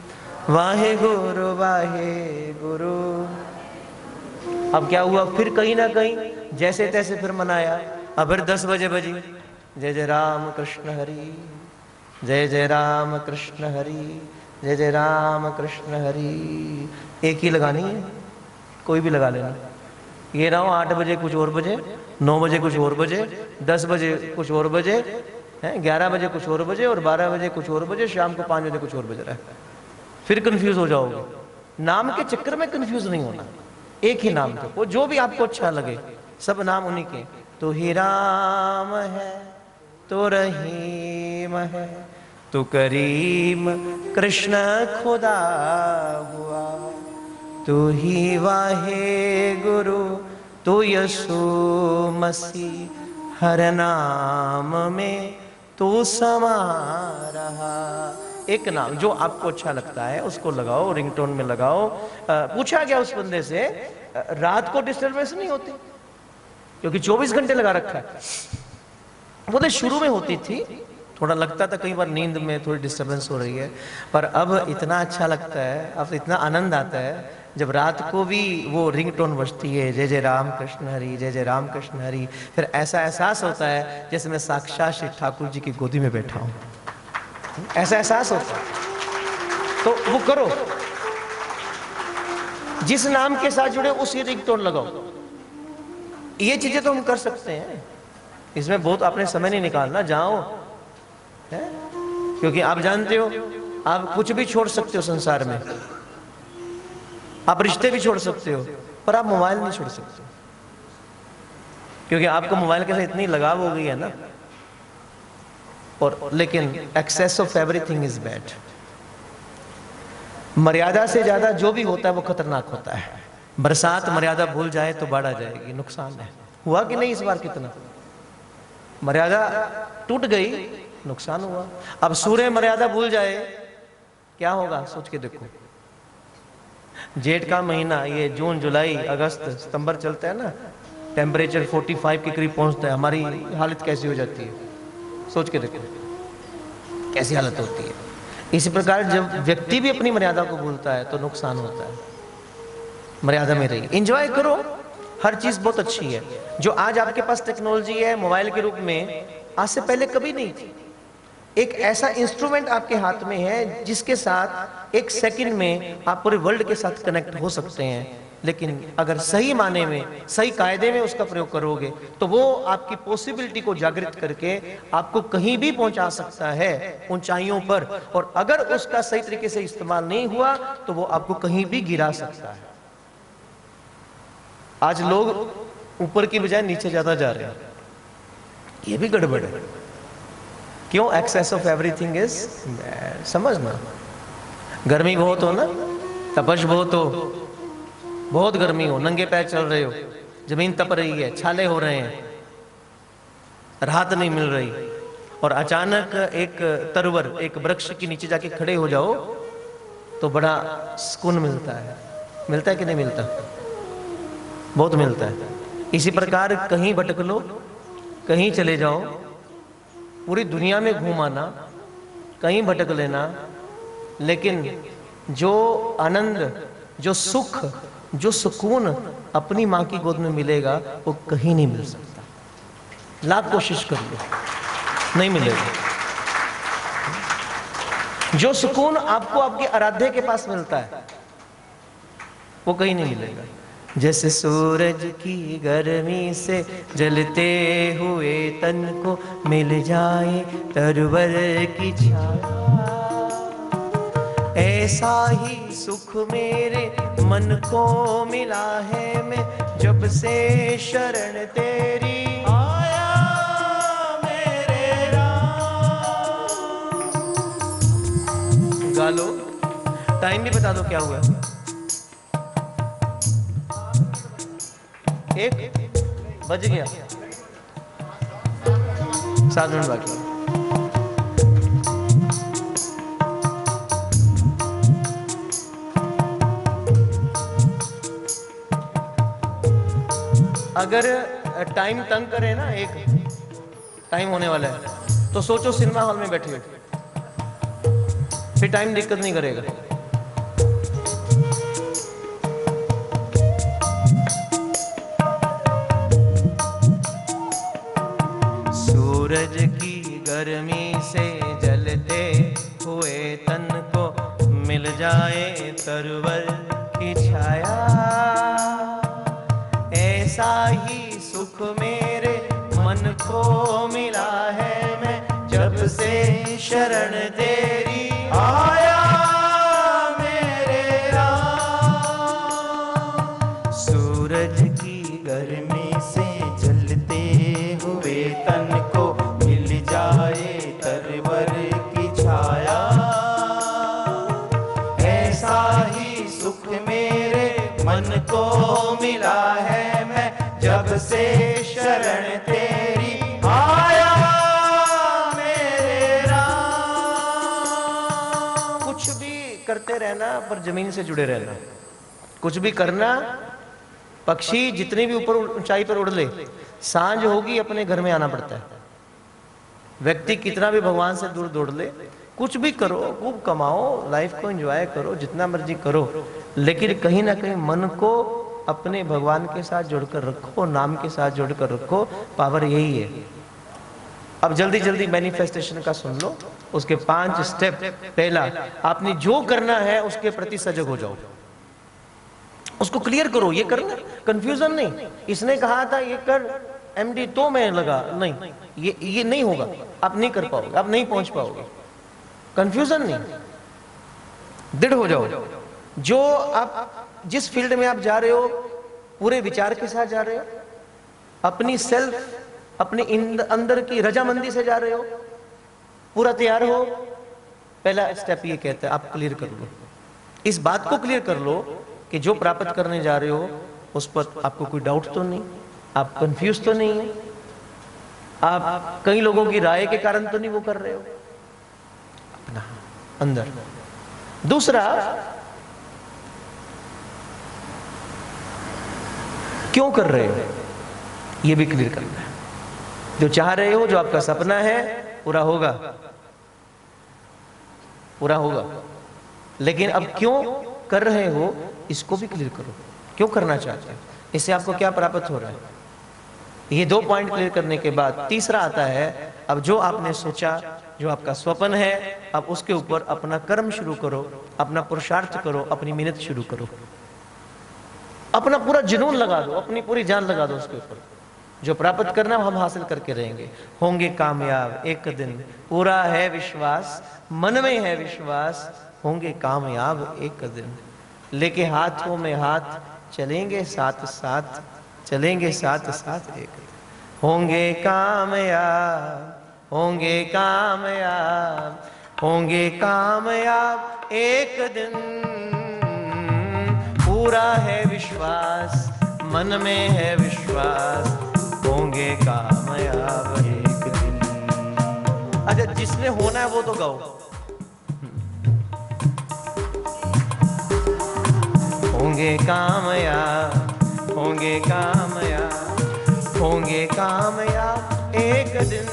वाहे गुरु वाहे गुरु। अब क्या हुआ, फिर कहीं ना कहीं जैसे तैसे फिर मनाया। अब फिर 10 बजे बजी, जय जय राम कृष्ण हरि, जय जय राम कृष्ण हरि, जय जय राम कृष्ण हरि। एक ही लगानी है, कोई भी लगा लेना। ये ना हो 8 बजे कुछ और बजे, 9 बजे कुछ और बजे, 10 बजे कुछ और बजे, 11 बजे कुछ और बजे, और 12 बजे कुछ और बजे, शाम को 5 बजे कुछ और बज रहा है। फिर कंफ्यूज हो जाओगे। नाम के चक्कर में कंफ्यूज नहीं होना, एक ही नाम को, वो जो भी आपको अच्छा लगे, सब नाम उन्हीं के। तो ही राम है, तो रहीम है, तो करीम कृष्ण खुदा हुआ, तू ही वाहे गुरु, तू यसु मसीह, हर नाम में तू समा रहा। एक नाम जो आपको अच्छा लगता है उसको लगाओ, रिंगटोन में लगाओ। पूछा गया उस बंदे से, रात को डिस्टर्बेंस नहीं होती? क्योंकि 24 घंटे लगा रखा है। वो तो शुरू में होती थी, थोड़ा लगता था कई बार नींद में थोड़ी डिस्टर्बेंस हो रही है, पर अब इतना अच्छा लगता है, अब इतना आनंद आता है जब रात को भी वो रिंगटोन बजती है, जय जय राम कृष्ण हरि, जय जय राम कृष्ण हरि। फिर ऐसा एहसास होता है जैसे मैं साक्षात श्री ठाकुर जी की गोदी में बैठा हूं, ऐसा एहसास होता है। तो वो करो, जिस नाम के साथ जुड़े उसी रिंगटोन लगाओ। ये चीजें तो हम कर सकते हैं, इसमें बहुत आपने समय नहीं निकालना, जाओ है? क्योंकि आप जानते हो आप कुछ भी छोड़ सकते हो संसार में, आप रिश्ते भी छोड़ सकते हो, पर आप मोबाइल नहीं छोड़ सकते, क्योंकि आपको मोबाइल के साथ इतनी लगाव हो गई है ना। और लेकिन excess of everything is bad. मर्यादा से ज्यादा जो भी होता है वो खतरनाक होता है। बरसात मर्यादा भूल जाए तो बाढ़ आ जाएगी, नुकसान है। हुआ कि नहीं इस बार? कितना मर्यादा टूट गई, नुकसान हुआ। अब सूर्य मर्यादा भूल जाए क्या होगा, सोच के देखो। जेठ का महीना, ये जून जुलाई अगस्त सितंबर चलता है ना, टेम्परेचर 45 के करीब पहुंचता है, हमारी हालत कैसी हो जाती है, सोच के देखो कैसी हालत होती है। इसी प्रकार जब व्यक्ति भी अपनी मर्यादा को भूलता है तो नुकसान होता है। मर्यादा में रहिए, एंजॉय करो, हर चीज बहुत अच्छी है। जो आज आपके पास टेक्नोलॉजी है मोबाइल के रूप में, आज से पहले कभी नहीं थी। एक ऐसा इंस्ट्रूमेंट आपके हाथ में है जिसके साथ एक सेकंड में आप पूरे वर्ल्ड के साथ कनेक्ट हो सकते हैं। लेकिन अगर सही माने में, सही कायदे में उसका प्रयोग करोगे तो वो आपकी पॉसिबिलिटी को जागृत करके आपको कहीं भी पहुंचा सकता है, ऊंचाइयों पर। और अगर उसका सही तरीके से इस्तेमाल नहीं हुआ तो वो आपको कहीं भी गिरा सकता है। आज लोग ऊपर की बजाय नीचे ज्यादा जा रहे हैं, ये भी गड़बड़ है। क्यों? Excess of everything is bad. समझना, गर्मी बहुत हो ना, तपश बहुत हो, बहुत गर्मी हो, नंगे पैर चल रहे हो, जमीन तप रही है, छाले हो रहे हैं, राहत नहीं मिल रही, और अचानक एक तरवर, एक वृक्ष के नीचे जाके खड़े हो जाओ तो बड़ा सुकून मिलता है। मिलता है कि नहीं मिलता? बहुत मिलता है। इसी प्रकार कहीं भटक लो, कहीं चले जाओ, पूरी दुनिया में घूम आना, कहीं भटक लेना, लेकिन जो आनंद, जो सुख, जो सुकून अपनी माँ की गोद में मिलेगा वो कहीं नहीं मिल सकता। लाख कोशिश कर लो, नहीं मिलेगा। जो सुकून आपको आपके आराध्य के पास मिलता है वो कहीं नहीं मिलेगा। जैसे सूरज की गर्मी से जलते हुए तन को मिल जाए तरवर की छाया, ऐसा ही सुख मेरे मन को मिला है, मैं जब से शरण तेरी आया मेरे राम। गा लो, टाइम भी बता दो क्या हुआ। 1 बज गया, 7 मिनट बाकी। अगर टाइम तंग करे ना, एक टाइम होने वाला है तो सोचो सिनेमा हॉल में बैठे हो, फिर टाइम दिक्कत नहीं करेगा। सूरज की गर्मी से जलते हुए तन को मिल जाए तरवर की छाया, ऐसा ही सुख मेरे मन को मिला है, मैं जब से शरण तेरी आया मेरे राम। सूरज की गर्मी से जलते हुए तन को मिल जाए तरवर की छाया, ऐसा ही सुख मेरे मन को मिला है, जब से शरण तेरी आया मेरे राम। कुछ भी करते रहना पर जमीन से जुड़े रहना, कुछ भी करना। पक्षी जितनी भी ऊपर ऊंचाई पर उड़ ले, सांझ होगी अपने घर में आना पड़ता है। व्यक्ति कितना भी भगवान से दूर दौड़ ले, कुछ भी करो, खूब कमाओ, लाइफ को एंजॉय करो, जितना मर्जी करो, लेकिन कहीं ना कहीं मन को अपने भगवान के साथ जोड़कर रखो, नाम के साथ जोड़कर रखो। पावर यही है। अब जल्दी जल्दी मैनिफेस्टेशन का सुन लो, उसके 5 स्टेप। पहला, आपने जो करना है उसके प्रति सजग हो जाओ, उसको क्लियर करो। ये करना, कंफ्यूजन नहीं। इसने कहा था ये कर, एमडी तो मैं लगा, नहीं, ये नहीं होगा, आप नहीं कर पाओगे, आप नहीं पहुंच पाओगे। कंफ्यूजन नहीं, दृढ़ हो जाओ। जो आप जिस फील्ड में आप जा रहे हो पूरे विचार के साथ जा रहे हो, अपनी सेल्फ, अपने अंदर की रजामंदी से जा रहे हो, पूरा तैयार हो। पहला स्टेप ये कहता है आप क्लियर कर लो, इस बात को क्लियर कर लो कि जो प्राप्त करने जा रहे हो उस पर आपको कोई डाउट तो नहीं, आप कंफ्यूज तो नहीं है, आप कई लोगों की राय के कारण तो नहीं वो कर रहे हो, अपना अंदर। दूसरा, क्यों कर रहे हो ये भी क्लियर करना है। जो चाह रहे हो, जो आपका सपना है, पूरा होगा, पूरा होगा, लेकिन अब क्यों कर रहे हो इसको भी क्लियर करो। क्यों करना चाहते हो, इससे आपको क्या प्राप्त हो रहा है। ये 2 पॉइंट क्लियर करने के बाद तीसरा आता है, अब जो आपने सोचा, जो आपका स्वप्न है, अब उसके ऊपर अपना कर्म शुरू करो, अपना पुरुषार्थ करो, अपनी मेहनत शुरू करो। अपना पूरा जुनून लगा दो, अपनी पूरी जान लगा दो उसके ऊपर। जो प्राप्त करना हम हासिल करके रहेंगे, होंगे कामयाब एक दिन, पूरा है विश्वास, मन में है विश्वास, होंगे कामयाब एक दिन। लेके हाथों में हाथ चलेंगे साथ साथ, चलेंगे साथ साथ एक दिन। होंगे कामयाब, होंगे कामयाब, होंगे कामयाब एक दिन, पूरा है विश्वास, मन में है विश्वास, होंगे कामयाब एक दिन। अच्छा, जिसने होना है वो तो गाओ। होंगे कामयाब, होंगे कामयाब, होंगे कामयाब एक दिन,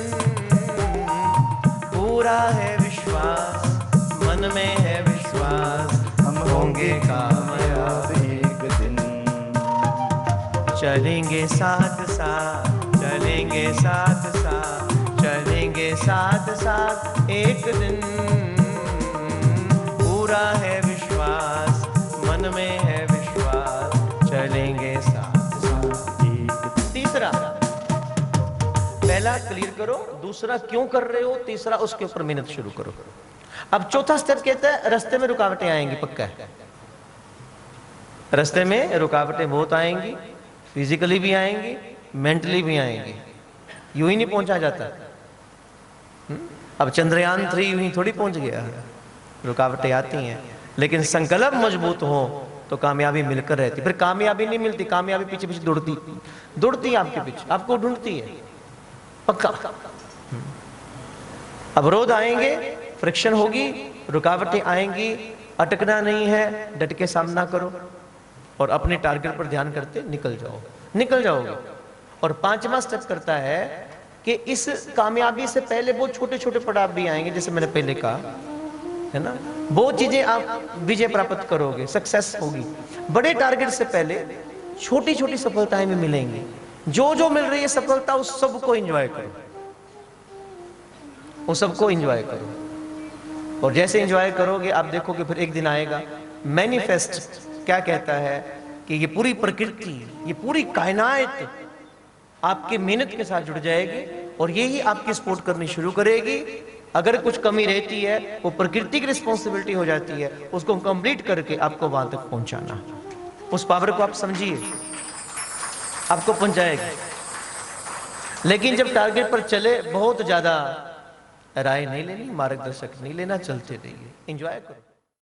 पूरा है विश्वास, मन में है विश्वास, हम होंगे कामयाब एक दिन। चलेंगे साथ साथ, चलेंगे साथ साथ, चलेंगे साथ साथ एक दिन, पूरा है विश्वास, मन में है विश्वास, चलेंगे साथ साथ एक दिन। तीसरा, पहला क्लियर करो, दूसरा क्यों कर रहे हो, तीसरा उसके ऊपर मेहनत शुरू करो। अब चौथा स्टेप कहता है रास्ते में रुकावटें आएंगी, पक्का है। रास्ते में रुकावटें बहुत आएंगी, फिजिकली भी आएंगी, मेंटली भी आएंगी, यूं ही नहीं पहुंचा जाता। अब चंद्रयान 3 यूं ही थोड़ी पहुंच गया, रुकावटें आती हैं, लेकिन संकल्प मजबूत हो तो कामयाबी मिलकर रहती। फिर कामयाबी नहीं मिलती, कामयाबी पीछे पीछे दौड़ती, दौड़ती आपके पीछे, आपको ढूंढती है, पक्का। अवरोध आएंगे, फ्रिक्शन होगी, रुकावटें आएंगी, अटकना नहीं है, डट के सामना करो और अपने टारगेट पर ध्यान करते निकल जाओ, निकल जाओगे। और पांचवा स्टेप करता है कि इस कामयाबी से पहले बहुत छोटे छोटे पड़ाव भी आएंगे, जैसे मैंने पहले कहा है ना, बहुत चीजें आप विजय प्राप्त करोगे, सक्सेस होगी। बड़े टारगेट से पहले छोटी छोटी सफलताएं भी मिलेंगी। जो जो मिल रही है सफलता, उस सबको एंजॉय करो, उस सबको एंजॉय करो। और जैसे एंजॉय करोगे आप देखोगे फिर एक दिन आएगा। मैनिफेस्ट क्या कहता है कि ये पूरी प्रकृति, ये पूरी कायनात आपकी मेहनत के साथ जुड़ जाएगी और यही आपकी सपोर्ट करनी शुरू करेगी। अगर कुछ कमी रहती है वो प्रकृति की रिस्पॉन्सिबिलिटी हो जाती है, उसको कंप्लीट करके आपको वहां तक पहुंचाना। उस पावर को आप समझिए, आपको पहुंचाएगा। लेकिन जब टारगेट पर चले, बहुत ज्यादा राय नहीं लेनी, मार्गदर्शक नहीं लेना, चलते रहिए, एंजॉय करो।